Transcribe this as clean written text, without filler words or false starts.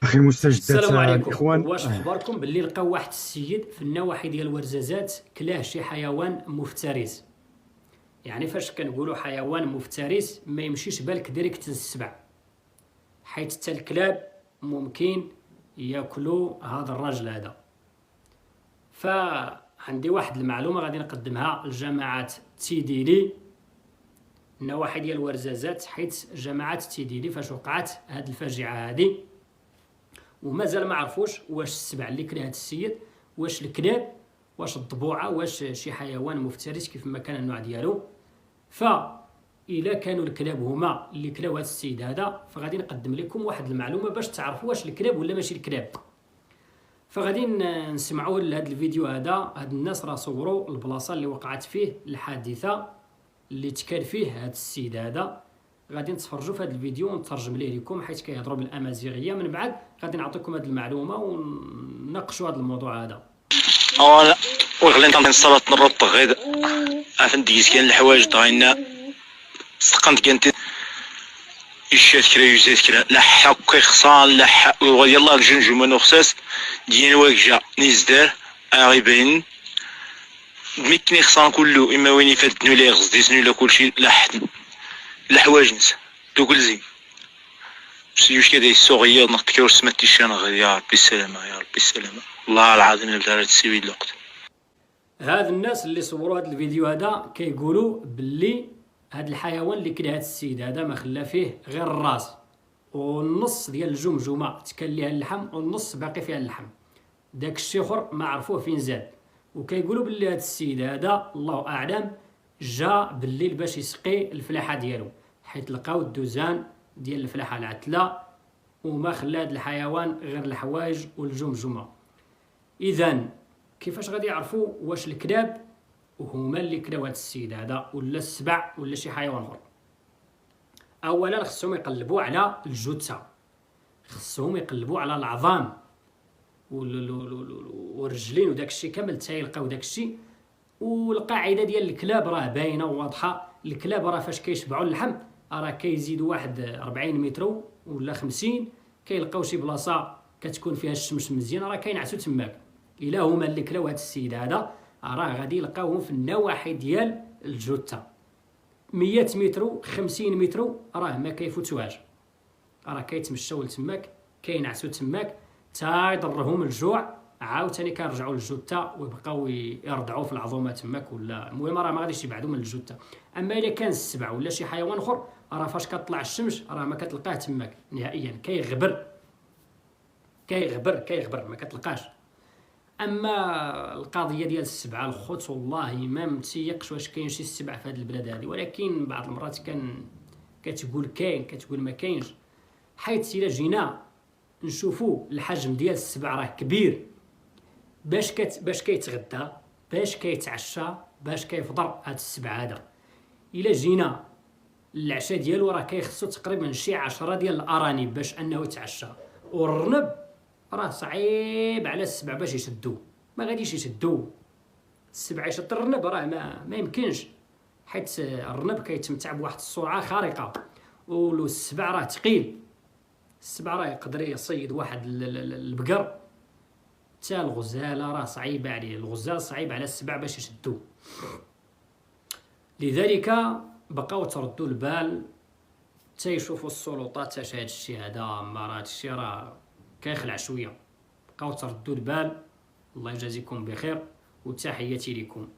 أخي المستجدات السلام عليكم. الإخوان. واش اخباركم باللي لقاو واحد السيد في النواحي ديال ورزازات كلاه شي حيوان مفترس؟ يعني فاش كنقولوا حيوان مفترس ما يمشيش بالك ديريكت للسبع، حيت حتى الكلاب ممكن ياكلوا هذا الراجل هذا. فعندي واحد المعلومه غادي نقدمها لجماعه تيديلي النواحي ديال ورزازات، حيت جماعه تيديلي فاش وقعت هذه الفاجعه هذه ومازال ما عرفوش واش السبع اللي كلا هذا السيد، واش الكلاب، واش الضبوعه، واش شي حيوان مفترس كيف ما كان النوع ديالو. فإلا كانوا الكلاب هما اللي كلاو هذا السيد هذا، فغادي نقدم لكم واحد المعلومه باش تعرفوا واش الكلاب ولا ماشي الكلاب. فغادي نسمعوا لهذا الفيديو هذا. هاد الناس راه صوروا البلاصه اللي وقعت فيه الحادثه اللي تكال فيه هذا السيد هذا. غادي نتفرجوا في هذا الفيديو ونترجم ليه لكم حيت كيهضروا بالامازيغيه. من بعد غادي نعطيكم هذه المعلومه ونناقشوا هذا الموضوع هذا. اولا وغلين تنصلات صلاه نرط غير افنديس كان الحوايج ضاينا سقنت كانت الشات كرا يوزات كرا لا حق خصال لا حق يلاه الجنجمه نخصاص ديال واكجا نزدار غيبين ميكني خصان كله اما وين فاتنو لي غزديسنو لا كلشي لا حد الحوايج نس دوكل زين سيوش كده الصغير نقطك ورسمت الشان يا ربي السلامة يا ربي السلامة والله العظيم نبدا تسوي الوقت. هاد الناس اللي صوروا هذا الفيديو هذا كيقولوا باللي هاد الحيوان اللي كلا هاد السيد هذا ما خلا فيه غير الراس والنص ديال الجمجمه تكل ليها اللحم والنص باقي فيها اللحم، داك الشيء اخر ما عرفوه فين زاد. وكيقولوا باللي هاد السيد هذا الله اعلم جا بالليل باش يسقي الفلاحه ديالو، حيت لقاو الدوزان ديال الفلاحه العتله وما خلى هاد الحيوان غير الحوايج والجمجمه. اذا كيفاش غادي يعرفوا واش الكلاب وهما اللي كلاو هاد السيد هذا ولا السبع ولا شي حيوان اخر؟ اولا خصهم يقلبوا على الجثه، خصهم يقلبوا على العظام والرجلين وداك الشيء كامل حتى يلقاو داك الشيء. والقاعده ديال الكلاب راه باينه وواضحه. الكلاب راه فاش كيشبعوا اللحم راه كيزيدوا واحد 40 متر ولا 50، كيلقاو شي بلاصه كتكون فيها الشمس مزيانه راه كينعسوا تماك. الا هما اللي كلاو هذا السيد هذا راه غادي يلقاوهم في النواحي ديال الجثه 100 متر 50 متر راه ما كيفوتوهاش، راه كيتمشاو لتماك كينعسوا تماك تا يضرهم الجوع، عاوتاني كنرجعوا للجثه ويبقاو يرضعوا في العظومه تماك. ولا المهم راه ما غاديش يبعدوا من الجثه. اما الا كان السبع ولا شي حيوان اخر راه فاش كطلع الشمس راه ما كتلقاه تماك نهائيا، كيغبر كيغبر كيغبر ما كتلقاش. اما القضيه ديال السبعه الخوت والله ما متيقش واش كاين شي سبع في هذه البلاد هذه، ولكن بعض المرات كتقول كاين كتقول ما كاينش. حيت الا جينا نشوفوا الحجم ديال السبع راه كبير. باش كيتغدى، باش كيتعشى، باش كيفطر هذا السبع هذا. الا جينا العشاء ديالو راه كيخصو تقريبا شي 10 ديال الارانب باش انه يتعشى. والرنب راه صعيب على السبع باش يشدو، ما غاديش يشدو السبع يشد الرنب راه ما يمكنش، حيت الرنب كيتمتع بواحد السرعه خارقه والسبع راه ثقيل. السبع راه يقدر يصيد واحد البقر، حتى الغزاله راه صعيبه عليه، الغزال صعيب على السبع باش يشدو. لذلك بقاو تردوا البال حتى يشوفوا السلطات اش هاد الشيء هذا، ما راه هاد الشيء راه كيخلع شويه. بقاو تردوا البال. الله يجازيكم بخير وتحياتي لكم.